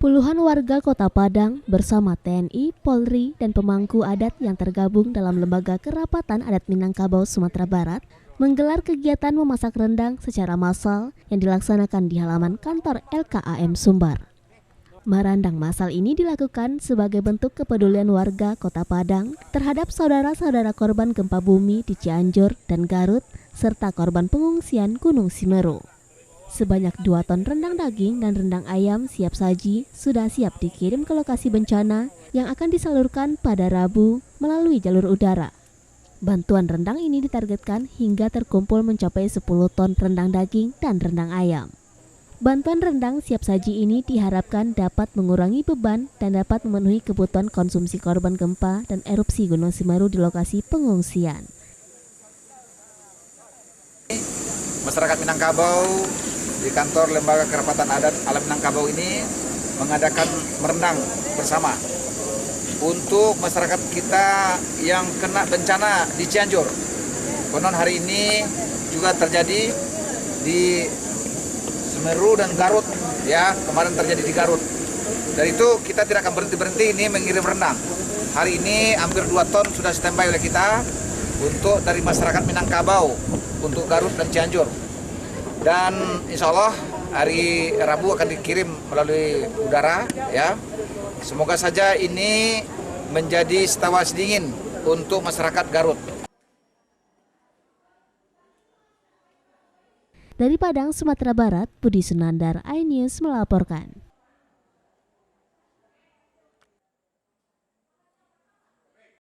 Puluhan warga Kota Padang bersama TNI, Polri, dan pemangku adat yang tergabung dalam Lembaga Kerapatan Adat Minangkabau, Sumatera Barat menggelar kegiatan memasak rendang secara massal yang dilaksanakan di halaman kantor LKAM Sumbar. Merandang massal ini dilakukan sebagai bentuk kepedulian warga Kota Padang terhadap saudara-saudara korban gempa bumi di Cianjur dan Garut, serta korban pengungsian Gunung Semeru. Sebanyak 2 ton rendang daging dan rendang ayam siap saji sudah siap dikirim ke lokasi bencana yang akan disalurkan pada Rabu melalui jalur udara. Bantuan rendang ini ditargetkan hingga terkumpul mencapai 10 ton rendang daging dan rendang ayam. Bantuan rendang siap saji ini diharapkan dapat mengurangi beban dan dapat memenuhi kebutuhan konsumsi korban gempa dan erupsi Gunung Semeru di lokasi pengungsian. Masyarakat Minangkabau di kantor Lembaga Kerapatan Adat Alam Minangkabau ini mengadakan merendang bersama untuk masyarakat kita yang kena bencana di Cianjur. Konon hari ini juga terjadi di Semeru dan Garut, ya, kemarin terjadi di Garut. Dari itu kita tidak akan berhenti ini mengirim rendang. Hari ini hampir 2 ton sudah standby oleh kita untuk dari masyarakat Minangkabau untuk Garut dan Cianjur. Dan insya Allah hari Rabu akan dikirim melalui udara, ya. Semoga saja ini menjadi tawas dingin untuk masyarakat Garut. Dari Padang, Sumatera Barat, Budi Sunandar, iNews melaporkan.